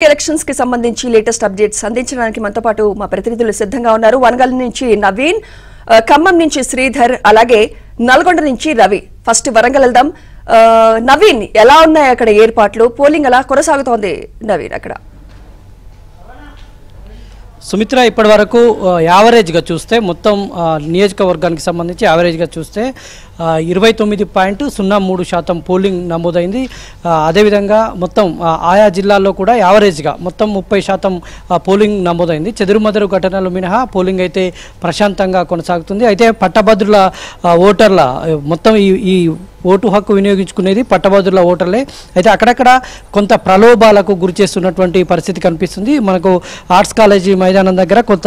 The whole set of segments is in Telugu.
ఎలక్షన్స్ కి సంబంధించి లేటెస్ట్ అప్డేట్స్ అందించడానికి మనతో పాటు మా ప్రతినిధులు సిద్ధంగా ఉన్నారు. వనగల్ నుంచి నవీన్, ఖమ్మం నుంచి శ్రీధర్, అలాగే నల్గొండ నుంచి రవి. ఫస్ట్ వరంగల్ వెళ్దాం. నవీన్, ఎలా ఉన్నాయి అక్కడ ఏర్పాట్లు? పోలింగ్ ఎలా కొనసాగుతోంది నవీన్ అక్కడ? సుమిత్ర, ఇప్పటి వరకు యావరేజ్గా చూస్తే మొత్తం నియోజకవర్గానికి సంబంధించి యావరేజ్గా చూస్తే 29.03% పోలింగ్ నమోదైంది. అదేవిధంగా మొత్తం ఆయా జిల్లాల్లో కూడా యావరేజ్గా మొత్తం 30% పోలింగ్ నమోదైంది. చెదురుమదురు ఘటనలు మినహా పోలింగ్ అయితే ప్రశాంతంగా కొనసాగుతుంది. అయితే పట్టభద్రుల ఓటర్ల మొత్తం ఈ ఓటు హక్కు వినియోగించుకునేది పట్టభద్రుల ఓటర్లే. అయితే అక్కడక్కడ కొంత ప్రలోభాలకు గురి చేస్తున్నటువంటి పరిస్థితి కనిపిస్తుంది. మనకు ఆర్ట్స్ కాలేజీ మైదానం దగ్గర కొంత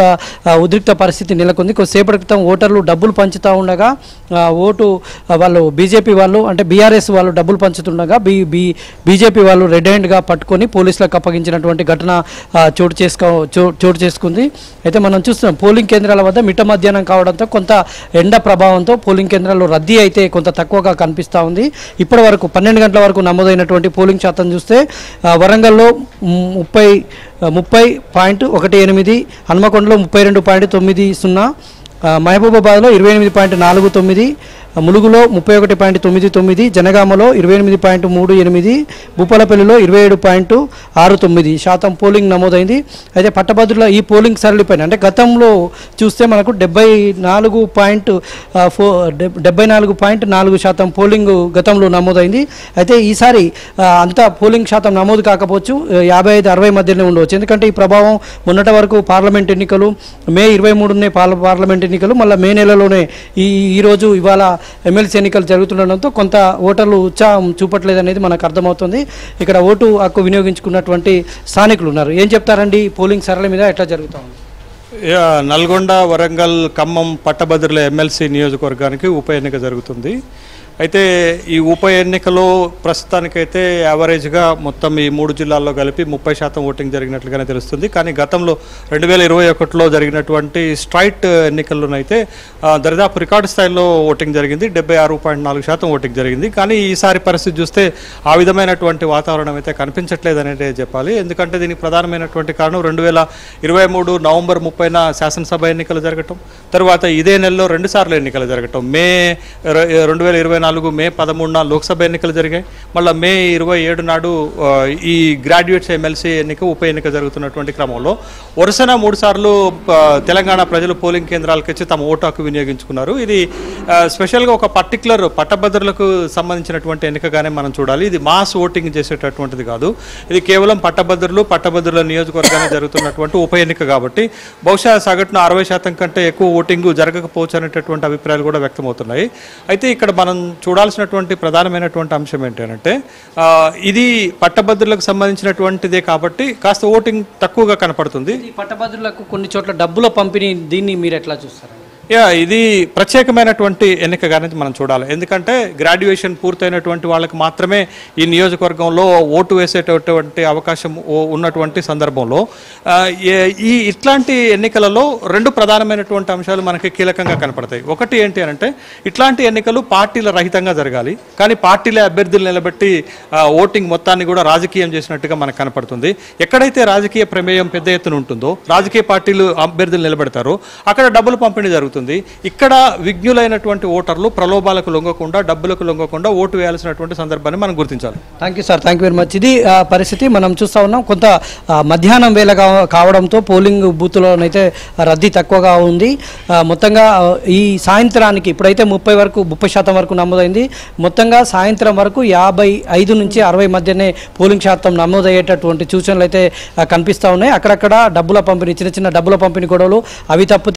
ఉద్రిక్త పరిస్థితి నెలకొంది. కొద్దిసేపటి క్రితం ఓటర్లు డబ్బులు పంచుతూ ఉండగా ఓటు వాళ్ళు బీజేపీ వాళ్ళు అంటే బీఆర్ఎస్ వాళ్ళు డబ్బులు పంచుతుండగా బీజేపీ వాళ్ళు రెడ్ హ్యాండ్గా పట్టుకొని పోలీసులకు అప్పగించినటువంటి ఘటన చోటు చేసుకుంది. అయితే మనం చూస్తున్నాం పోలింగ్ కేంద్రాల వద్ద మిట్ట మధ్యాహ్నం కావడంతో కొంత ఎండ ప్రభావంతో పోలింగ్ కేంద్రాల్లో రద్దీ అయితే కొంత తక్కువగా కనిపిస్తూ ఉంది. ఇప్పటి వరకు 12 గంటల వరకు నమోదైనటువంటి పోలింగ్ శాతం చూస్తే వరంగల్లో 30.18, హన్మకొండలో 32.90, మహబూబాబాద్లో 28.49, ములుగులో 31.99, జనగామలో 28.38, భూపాలపల్లిలో 27.69% పోలింగ్ నమోదైంది. అయితే పట్టభద్రుల ఈ పోలింగ్ సరళిపైన అంటే గతంలో చూస్తే మనకు 74.4% పోలింగ్ గతంలో నమోదైంది. అయితే ఈసారి అంత పోలింగ్ శాతం నమోదు కాకపోవచ్చు, 55-60 మధ్యనే ఉండవచ్చు. ఎందుకంటే ఈ ప్రభావం మొన్నటి వరకు పార్లమెంట్ ఎన్నికలు మే 23నే పార్లమెంట్ ఎన్నికలు, మళ్ళీ మే నెలలోనే ఈరోజు ఇవాళ ఎమ్మెల్సీ ఎన్నికలు జరుగుతుండడంతో కొంత ఓటర్లు ఉత్సాహం చూపట్లేదనేది మనకు అర్థమవుతుంది. ఇక్కడ ఓటు హక్కు వినియోగించుకున్నటువంటి స్థానికులు ఉన్నారు. ఏం చెప్తారండి పోలింగ్ సరళి మీద ఎట్లా జరుగుతూ ఉంది? నల్గొండ, వరంగల్, ఖమ్మం పట్టభద్రుల ఎమ్మెల్సీ నియోజకవర్గానికి ఉప ఎన్నిక జరుగుతుంది. అయితే ఈ ఉప ఎన్నికలో ప్రస్తుతానికైతే యావరేజ్గా మొత్తం ఈ 3 జిల్లాల్లో కలిపి 30% ఓటింగ్ జరిగినట్లుగానే తెలుస్తుంది. కానీ గతంలో 2021లో జరిగినటువంటి స్ట్రైట్ ఎన్నికల్లోనైతే దరిదాపు రికార్డు స్థాయిలో ఓటింగ్ జరిగింది. 76.4% ఓటింగ్ జరిగింది. కానీ ఈసారి పరిస్థితి చూస్తే ఆ విధమైనటువంటి వాతావరణం అయితే కనిపించట్లేదనేది చెప్పాలి. ఎందుకంటే దీనికి ప్రధానమైనటువంటి కారణం 2023 నవంబర్ 30న శాసనసభ ఎన్నికలు జరగటం, తర్వాత ఇదే నెలలో 2 సార్లు ఎన్నికలు జరగటం. 2024 మే 13న లోక్సభ ఎన్నికలు జరిగాయి. మళ్ళీ మే 27 నాడు ఈ గ్రాడ్యుయేట్స్ ఎమ్మెల్సీ ఎన్నిక ఉప ఎన్నిక జరుగుతున్నటువంటి క్రమంలో వరుసన 3 సార్లు తెలంగాణ ప్రజలు పోలింగ్ కేంద్రాలకు వచ్చి తమ ఓటు హక్కు వినియోగించుకున్నారు. ఇది స్పెషల్గా ఒక పర్టికులర్ పట్టభద్రులకు సంబంధించినటువంటి ఎన్నికగానే మనం చూడాలి. ఇది మాస్ ఓటింగ్ చేసేటటువంటిది కాదు. ఇది కేవలం పట్టభద్రుల నియోజకవర్గానికి జరుగుతున్నటువంటి ఉప ఎన్నిక కాబట్టి బహుశా సగటున 60% కంటే ఎక్కువ ఓటింగ్ జరగకపోవచ్చు అనేటటువంటి అభిప్రాయాలు కూడా వ్యక్తమవుతున్నాయి. అయితే ఇక్కడ మనం చూడాల్సినటువంటి ప్రధానమైనటువంటి అంశం ఏంటంటే ఇది పట్టభద్రులకు సంబంధించినటువంటిదే కాబట్టి కాస్త ఓటింగ్ తక్కువగా కనపడుతుంది. పట్టభద్రులకు కొన్ని చోట్ల డబ్బుల పంపిణీ, దీన్ని మీరు ఎట్లా చూస్తారు? ఇది ప్రత్యేకమైనటువంటి ఎన్నికగానే మనం చూడాలి. ఎందుకంటే గ్రాడ్యుయేషన్ పూర్తయినటువంటి వాళ్ళకి మాత్రమే ఈ నియోజకవర్గంలో ఓటు వేసేటటువంటి అవకాశం ఉన్నటువంటి సందర్భంలో ఇట్లాంటి ఎన్నికలలో 2 ప్రధానమైనటువంటి అంశాలు మనకి కీలకంగా కనపడతాయి. ఒకటి ఏంటి అంటే ఇట్లాంటి ఎన్నికలు పార్టీల రహితంగా జరగాలి. కానీ పార్టీలే అభ్యర్థులు నిలబెట్టి ఓటింగ్ మొత్తాన్ని కూడా రాజకీయం చేసినట్టుగా మనకు కనపడుతుంది. ఎక్కడైతే రాజకీయ ప్రమేయం పెద్ద ఎత్తున ఉంటుందో, రాజకీయ పార్టీలు అభ్యర్థులు నిలబెడతారో అక్కడ డబ్బులు పంపిణీ జరుగుతుంది. ఇక్కడ విజ్ఞులైనటువంటి ఓటర్లు ప్రలోభాలకు లొంగకుండా, డబ్బులకు లొంగకుండా ఓటు వేయాల్సినటువంటి సందర్భాన్ని మనం గుర్తించాలి. Thank you sir, thank you very much. ఇది పరిస్థితి మనం చూస్తూ ఉన్నాం. కొంత మధ్యాహ్నం వేళ కావడంతో పోలింగ్ బూత్లోనైతే రద్దీ తక్కువగా ఉంది. మొత్తంగా ఈ సాయంత్రానికి ఇప్పుడైతే 30% వరకు నమోదైంది. మొత్తంగా సాయంత్రం వరకు 55 నుంచి 60 మధ్యనే పోలింగ్ శాతం నమోదయ్యేటటువంటి సూచనలు అయితే కనిపిస్తూ ఉన్నాయి. అక్కడక్కడ డబ్బుల పంపిణీ, చిన్న డబ్బుల పంపిణీ గొడవలు అవి తప్పితే